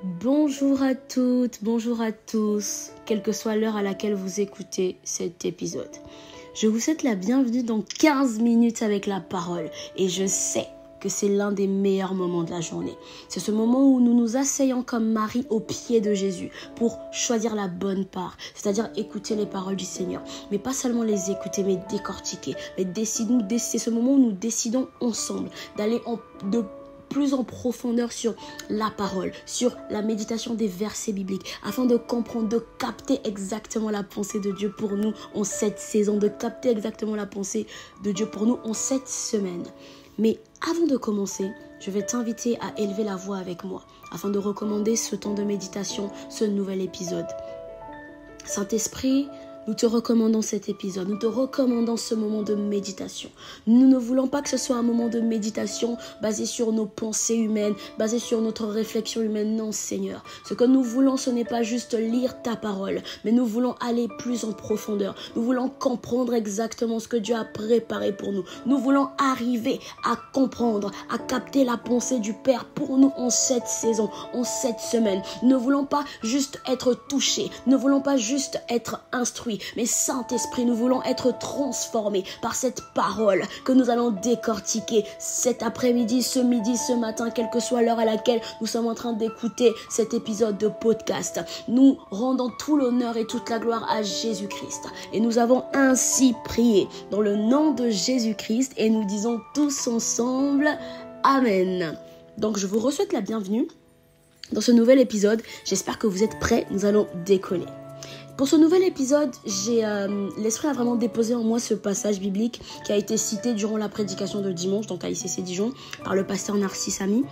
Bonjour à toutes, bonjour à tous, quelle que soit l'heure à laquelle vous écoutez cet épisode. Je vous souhaite la bienvenue dans 15 minutes avec la parole et je sais que c'est l'un des meilleurs moments de la journée. C'est ce moment où nous nous asseyons comme Marie au pied de Jésus pour choisir la bonne part, c'est-à-dire écouter les paroles du Seigneur. Mais pas seulement les écouter, mais décortiquer. C'est ce moment où nous décidons ensemble d'aller de plus en profondeur sur la parole, sur la méditation des versets bibliques, afin de comprendre, de capter exactement la pensée de Dieu pour nous en cette saison, de capter exactement la pensée de Dieu pour nous en cette semaine. Mais avant de commencer, je vais t'inviter à élever la voix avec moi, afin de recommander ce temps de méditation, ce nouvel épisode. Saint-Esprit, nous te recommandons cet épisode, nous te recommandons ce moment de méditation. Nous ne voulons pas que ce soit un moment de méditation basé sur nos pensées humaines, basé sur notre réflexion humaine. Non, Seigneur. Ce que nous voulons, ce n'est pas juste lire ta parole, mais nous voulons aller plus en profondeur. Nous voulons comprendre exactement ce que Dieu a préparé pour nous. Nous voulons arriver à comprendre, à capter la pensée du Père pour nous en cette saison, en cette semaine. Nous ne voulons pas juste être touchés, nous ne voulons pas juste être instruits, mais Saint-Esprit, nous voulons être transformés par cette parole que nous allons décortiquer cet après-midi, ce midi, ce matin, quelle que soit l'heure à laquelle nous sommes en train d'écouter cet épisode de podcast. Nous rendons tout l'honneur et toute la gloire à Jésus-Christ. Et nous avons ainsi prié dans le nom de Jésus-Christ et nous disons tous ensemble Amen. Donc je vous souhaite la bienvenue dans ce nouvel épisode. J'espère que vous êtes prêts, nous allons décoller. Pour ce nouvel épisode, l'Esprit a vraiment déposé en moi ce passage biblique qui a été cité durant la prédication de dimanche, donc à ICC Dijon, par le pasteur Narcisse Ami.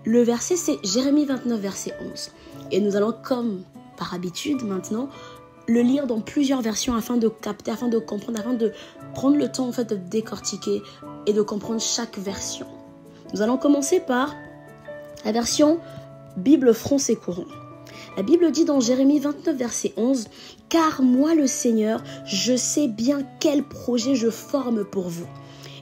Le verset, c'est Jérémie 29, verset 11. Et nous allons, comme par habitude maintenant, le lire dans plusieurs versions afin de capter, afin de comprendre, afin de prendre le temps en fait de décortiquer et de comprendre chaque version. Nous allons commencer par la version Bible français courant. La Bible dit dans Jérémie 29, verset 11, « Car moi le Seigneur, je sais bien quel projet je forme pour vous.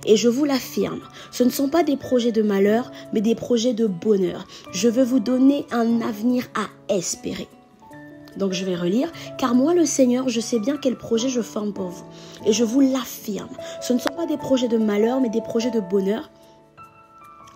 Et je vous l'affirme, ce ne sont pas des projets de malheur, mais des projets de bonheur. Je veux vous donner un avenir à espérer. » Donc je vais relire, « Car moi le Seigneur, je sais bien quel projet je forme pour vous. Et je vous l'affirme, ce ne sont pas des projets de malheur, mais des projets de bonheur.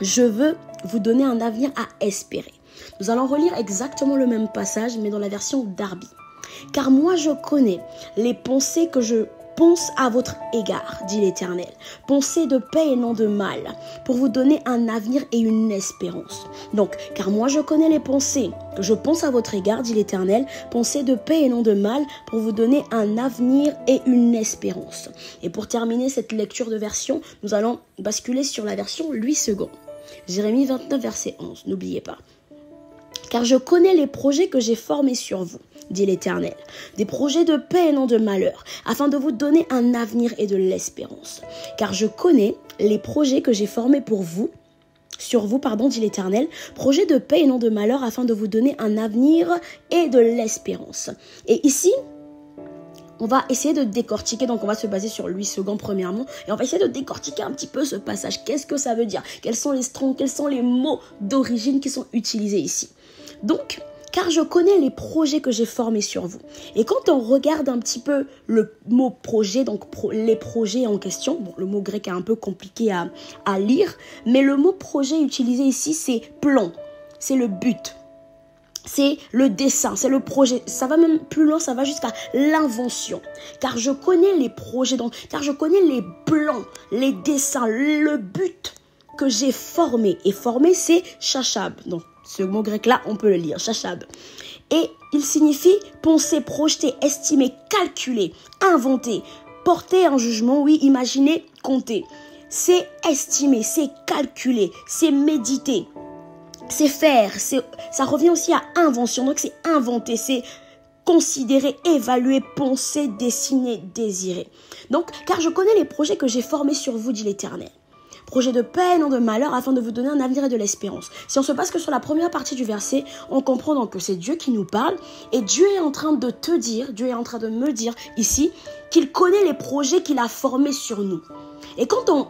Je veux vous donner un avenir à espérer. » Nous allons relire exactement le même passage, mais dans la version Darby. « Car moi je connais les pensées que je pense à votre égard, dit l'Éternel, pensées de paix et non de mal, pour vous donner un avenir et une espérance. » Donc, « Car moi je connais les pensées que je pense à votre égard, dit l'Éternel, pensées de paix et non de mal, pour vous donner un avenir et une espérance. » Et pour terminer cette lecture de version, nous allons basculer sur la version Louis II. Jérémie 29, verset 11, n'oubliez pas. Car je connais les projets que j'ai formés sur vous, dit l'Éternel, des projets de paix et non de malheur, afin de vous donner un avenir et de l'espérance. Car je connais les projets que j'ai formés sur vous, dit l'Éternel, projets de paix et non de malheur, afin de vous donner un avenir et de l'espérance. Et ici, on va essayer de décortiquer, donc on va se baser sur Louis II premièrement, et on va essayer de décortiquer un petit peu ce passage. Qu'est-ce que ça veut dire? Quels sont les strongs, quels sont les mots d'origine qui sont utilisés ici? Donc, car je connais les projets que j'ai formés sur vous. Et quand on regarde un petit peu le mot projet, donc les projets en question, bon, le mot grec est un peu compliqué à lire, mais le mot projet utilisé ici, c'est plan, c'est le but. C'est le dessin, c'est le projet. Ça va même plus loin, ça va jusqu'à l'invention. Car je connais les projets, donc, car je connais les plans, les dessins, le but que j'ai formé. Et formé, c'est shachab. Donc, ce mot grec-là, on peut le lire, shachab. Et il signifie penser, projeter, estimer, calculer, inventer, porter un jugement, oui, imaginer, compter. C'est estimer, c'est calculer, c'est méditer. C'est faire, ça revient aussi à invention, donc c'est inventer, c'est considérer, évaluer, penser, dessiner, désirer. Donc, car je connais les projets que j'ai formés sur vous, dit l'Éternel. Projets de paix, non de malheur, afin de vous donner un avenir et de l'espérance. Si on se base que sur la première partie du verset, on comprend donc que c'est Dieu qui nous parle, et Dieu est en train de te dire, Dieu est en train de me dire ici, qu'il connaît les projets qu'il a formés sur nous. Et quand on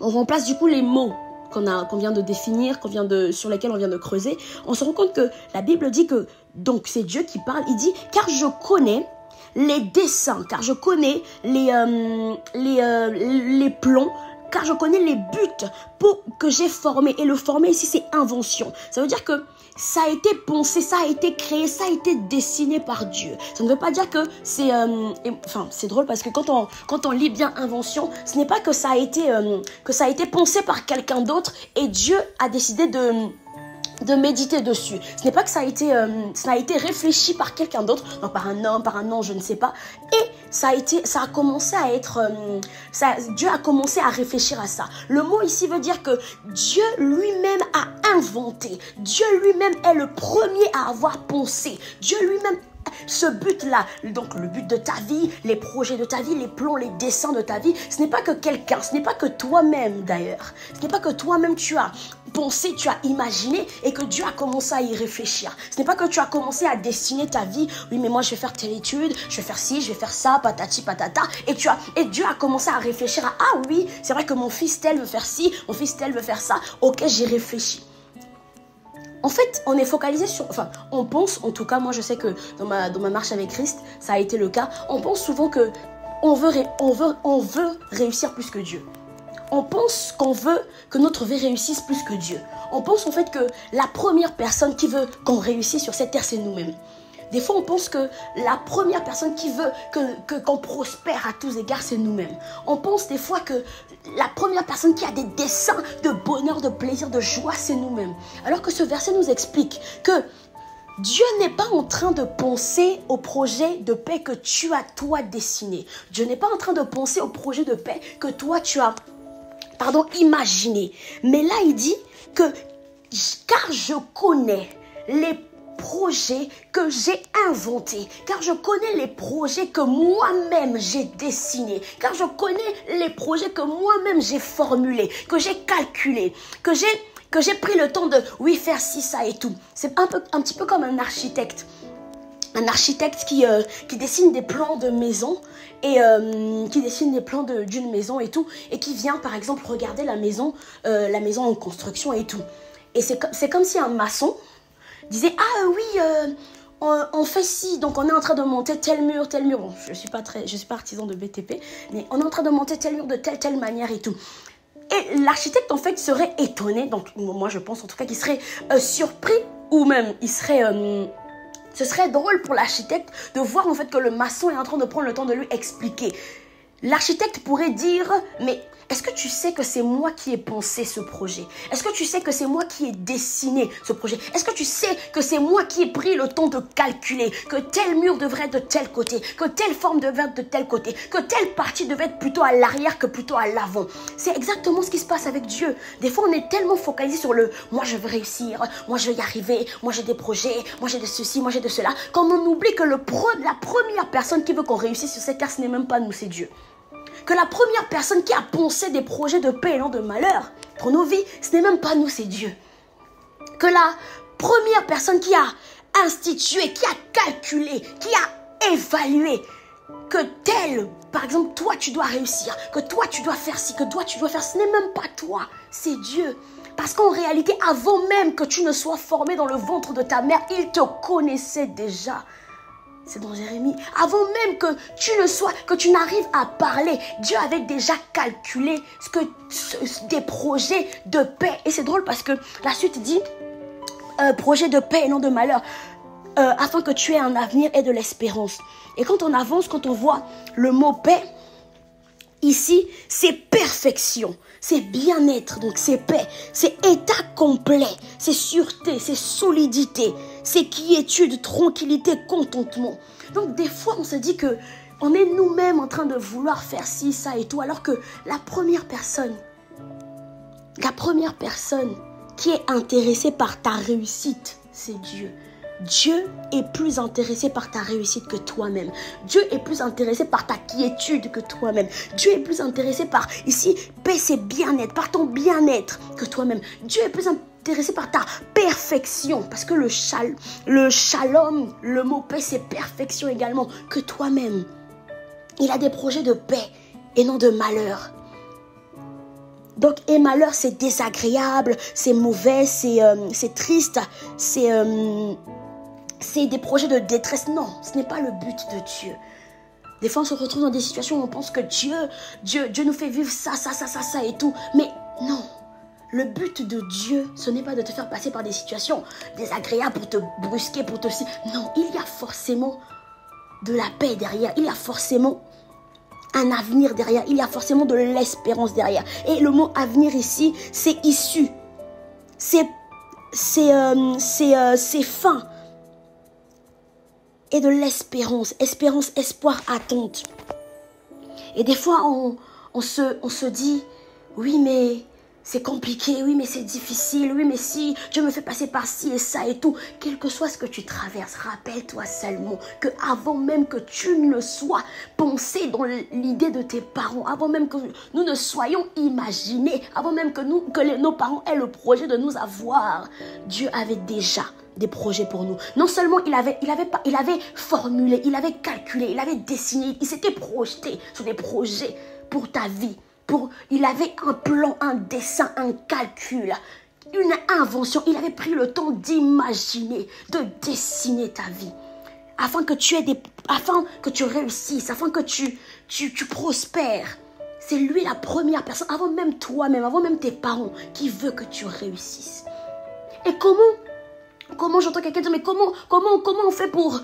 remplace du coup les mots qu'on vient de définir, sur lesquels on vient de creuser, on se rend compte que la Bible dit que, donc c'est Dieu qui parle, il dit « Car je connais les desseins, car je connais les plans, car je connais les buts que j'ai formés. » Et le former ici, c'est invention. Ça veut dire que ça a été pensé, ça a été créé, ça a été dessiné par Dieu. Ça ne veut pas dire que c'est... enfin, c'est drôle parce que quand on lit bien invention, ce n'est pas que ça a été pensé par quelqu'un d'autre et Dieu a décidé de méditer dessus. Ce n'est pas que ça a été réfléchi par quelqu'un d'autre, donc par un homme, par un ange, je ne sais pas. Et ça a commencé à être... Dieu a commencé à réfléchir à ça. Le mot ici veut dire que Dieu lui-même a inventé. Dieu lui-même est le premier à avoir pensé. Dieu lui-même ce but-là, donc le but de ta vie, les projets de ta vie, les plans, les dessins de ta vie, ce n'est pas que quelqu'un, ce n'est pas que toi-même d'ailleurs, ce n'est pas que toi-même tu as pensé, tu as imaginé et que Dieu a commencé à y réfléchir. Ce n'est pas que tu as commencé à dessiner ta vie, oui mais moi je vais faire telle étude, je vais faire ci, je vais faire ça, patati patata, et Dieu a commencé à réfléchir à ah oui, c'est vrai que mon fils tel veut faire ci, mon fils tel veut faire ça, ok j'ai réfléchi. En fait, on est focalisé sur... Enfin, on pense, en tout cas, moi je sais que dans ma marche avec Christ, ça a été le cas. On pense souvent que on veut réussir plus que Dieu. On pense qu'on veut que notre vie réussisse plus que Dieu. On pense en fait que la première personne qui veut qu'on réussisse sur cette terre, c'est nous-mêmes. Des fois, on pense que la première personne qui veut qu'on prospère à tous égards, c'est nous-mêmes. On pense des fois que la première personne qui a des desseins de bonheur, de plaisir, de joie, c'est nous-mêmes. Alors que ce verset nous explique que Dieu n'est pas en train de penser au projet de paix que tu as toi dessiné. Dieu n'est pas en train de penser au projet de paix que toi tu as, imaginé. Mais là, il dit que car je connais les projets que j'ai inventés, car je connais les projets que moi-même j'ai dessinés, car je connais les projets que moi-même j'ai formulés, que j'ai calculés, que j'ai pris le temps de, oui, faire ci, ça et tout. C'est un petit peu comme un architecte. Un architecte qui dessine des plans de maison et qui dessine des plans d'une maison et tout, et qui vient par exemple regarder la maison en construction et tout. Et c'est comme si un maçon disait ah oui on fait ci, donc on est en train de monter tel mur. Bon, je suis pas artisan de BTP, mais on est en train de monter tel mur de telle manière et tout. Et l'architecte en fait serait étonné, donc moi je pense en tout cas qu'il serait surpris, ou même ce serait drôle pour l'architecte de voir en fait que le maçon est en train de prendre le temps de lui expliquer. L'architecte pourrait dire mais est-ce que tu sais que c'est moi qui ai pensé ce projet? Est-ce que tu sais que c'est moi qui ai dessiné ce projet? Est-ce que tu sais que c'est moi qui ai pris le temps de calculer que tel mur devrait être de tel côté, que telle forme devrait être de tel côté, que telle partie devait être plutôt à l'arrière que plutôt à l'avant? C'est exactement ce qui se passe avec Dieu. Des fois, on est tellement focalisé sur le « moi je veux réussir, moi je vais y arriver, moi j'ai des projets, moi j'ai de ceci, moi j'ai de cela », quand on oublie que la première personne qui veut qu'on réussisse sur cette terre, ce n'est même pas nous, c'est Dieu. Que la première personne qui a pensé des projets de paix et non de malheur pour nos vies, ce n'est même pas nous, c'est Dieu. Que la première personne qui a institué, qui a calculé, qui a évalué que tel, par exemple, toi tu dois réussir, que toi tu dois faire ci, que toi tu dois faire, ce n'est même pas toi, c'est Dieu. Parce qu'en réalité, avant même que tu ne sois formé dans le ventre de ta mère, il te connaissait déjà. C'est dans Jérémie. Avant même que tu n'arrives à parler, Dieu avait déjà calculé des projets de paix. Et c'est drôle parce que la suite dit projet de paix et non de malheur, afin que tu aies un avenir et de l'espérance. Et quand on avance, quand on voit le mot paix, ici, c'est perfection, c'est bien-être, donc c'est paix, c'est état complet, c'est sûreté, c'est solidité, c'est quiétude, tranquillité, contentement. Donc des fois, on se dit que on est nous-mêmes en train de vouloir faire ci, ça et tout, alors que la première personne qui est intéressée par ta réussite, c'est Dieu. Dieu est plus intéressé par ta réussite que toi-même. Dieu est plus intéressé par ta quiétude que toi-même. Dieu est plus intéressé par, ici, paix c'est bien-être, par ton bien-être que toi-même. Dieu est plus intéressé par ta perfection, parce que le shalom, le mot paix c'est perfection également, que toi-même. Il a des projets de paix et non de malheur. Donc, et malheur, c'est désagréable, c'est mauvais, c'est triste, c'est des projets de détresse. Non, ce n'est pas le but de Dieu. Des fois, on se retrouve dans des situations où on pense que Dieu nous fait vivre ça et tout. Mais non, le but de Dieu, ce n'est pas de te faire passer par des situations désagréables pour te brusquer, pour te... Non, il y a forcément de la paix derrière. Il y a forcément un avenir derrière. Il y a forcément de l'espérance derrière. Et le mot avenir ici, c'est issu. C'est fin. Et de l'espérance. Espérance, espoir, attente. Et des fois, on se dit, oui, mais c'est compliqué, oui, mais c'est difficile, oui, mais si Dieu me fait passer par ci et ça et tout. Quel que soit ce que tu traverses, rappelle-toi seulement que avant même que tu ne sois pensé dans l'idée de tes parents, avant même que nous ne soyons imaginés, avant même que nos parents aient le projet de nous avoir, Dieu avait déjà des projets pour nous. Non seulement il avait formulé, il avait calculé, il avait dessiné, il s'était projeté sur des projets pour ta vie. Il avait un plan, un dessin, un calcul, une invention. Il avait pris le temps d'imaginer, de dessiner ta vie. Afin que tu réussisses, afin que tu prospères. C'est lui la première personne, avant même toi-même, avant même tes parents, qui veut que tu réussisses. Et comment j'entends quelqu'un dire, mais comment on fait pour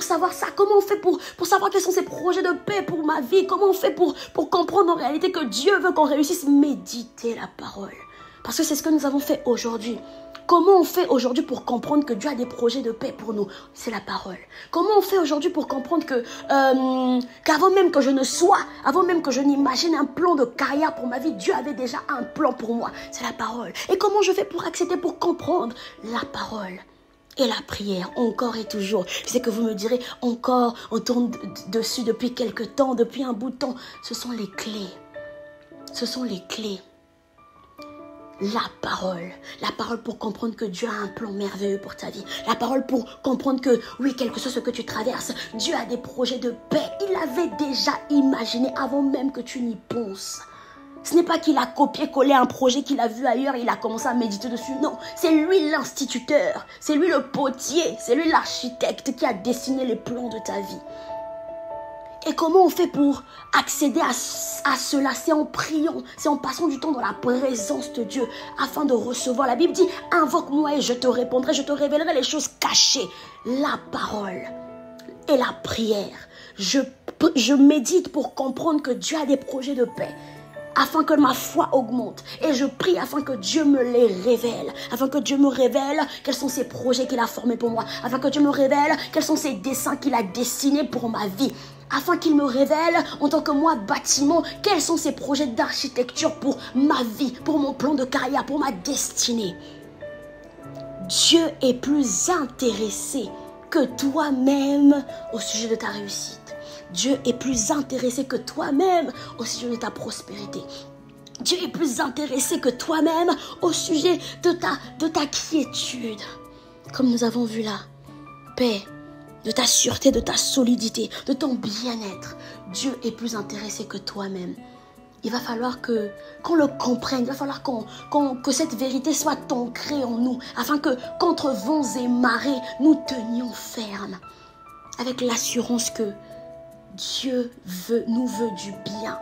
savoir ça? Comment on fait pour savoir quels sont ces projets de paix pour ma vie? Comment on fait pour comprendre en réalité que Dieu veut qu'on réussisse? Méditer la parole. Parce que c'est ce que nous avons fait aujourd'hui. Comment on fait aujourd'hui pour comprendre que Dieu a des projets de paix pour nous? C'est la parole. Comment on fait aujourd'hui pour comprendre qu'avant même que je ne sois, avant même que je n'imagine un plan de carrière pour ma vie, Dieu avait déjà un plan pour moi? C'est la parole. Et comment je fais pour accepter, pour comprendre? La parole. Et la prière, encore et toujours. Je sais que vous me direz, encore, on tourne dessus depuis quelques temps, depuis un bout de temps. Ce sont les clés. Ce sont les clés. La parole pour comprendre que Dieu a un plan merveilleux pour ta vie. La parole pour comprendre que, oui, quel que soit ce que tu traverses, Dieu a des projets de paix. Il avait déjà imaginé avant même que tu n'y penses. Ce n'est pas qu'il a copié-collé un projet qu'il a vu ailleurs et il a commencé à méditer dessus. Non, c'est lui l'instituteur, c'est lui le potier, c'est lui l'architecte qui a dessiné les plans de ta vie. Et comment on fait pour accéder à cela? C'est en priant, c'est en passant du temps dans la présence de Dieu afin de recevoir. La Bible dit, invoque-moi et je te répondrai, je te révélerai les choses cachées. La parole et la prière. Je médite pour comprendre que Dieu a des projets de paix, afin que ma foi augmente. Et je prie afin que Dieu me les révèle. Afin que Dieu me révèle quels sont ces projets qu'il a formés pour moi. Afin que Dieu me révèle quels sont ces dessins qu'il a dessinés pour ma vie. Afin qu'il me révèle, en tant que moi, bâtiment, quels sont ces projets d'architecture pour ma vie, pour mon plan de carrière, pour ma destinée. Dieu est plus intéressé que toi-même au sujet de ta réussite. Dieu est plus intéressé que toi-même au sujet de ta prospérité. Dieu est plus intéressé que toi-même au sujet de ta quiétude. Comme nous avons vu là, paix, de ta sûreté, de ta solidité, de ton bien-être. Dieu est plus intéressé que toi-même. Il va falloir qu'on le comprenne, il va falloir que cette vérité soit ancrée en nous, afin que contre vents et marées, nous tenions ferme, avec l'assurance que Dieu nous veut du bien.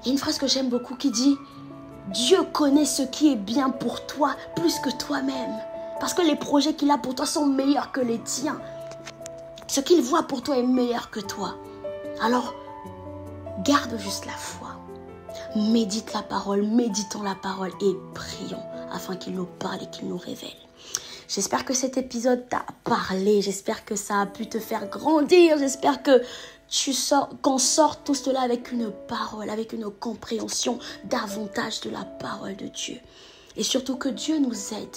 Il y a une phrase que j'aime beaucoup qui dit « Dieu connaît ce qui est bien pour toi plus que toi-même. » Parce que les projets qu'il a pour toi sont meilleurs que les tiens. Ce qu'il voit pour toi est meilleur que toi. Alors, garde juste la foi. Médite la parole, méditons la parole et prions afin qu'il nous parle et qu'il nous révèle. J'espère que cet épisode t'a parlé. J'espère que ça a pu te faire grandir. J'espère que qu'on sort tout cela avec une parole, avec une compréhension davantage de la parole de Dieu. Et surtout que Dieu nous aide.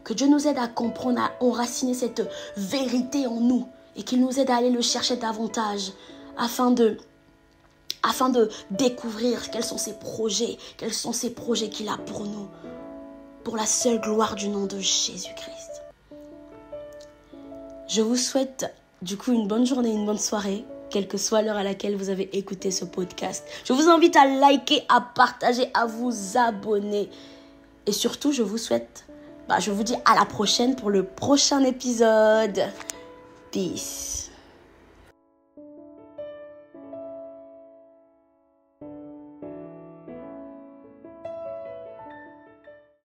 Que Dieu nous aide à comprendre, à enraciner cette vérité en nous. Et qu'il nous aide à aller le chercher davantage afin de découvrir quels sont ses projets qu'il a pour nous, pour la seule gloire du nom de Jésus-Christ. Je vous souhaite du coup une bonne journée, une bonne soirée, quelle que soit l'heure à laquelle vous avez écouté ce podcast. Je vous invite à liker, à partager, à vous abonner. Et surtout, je vous dis à la prochaine pour le prochain épisode. Peace.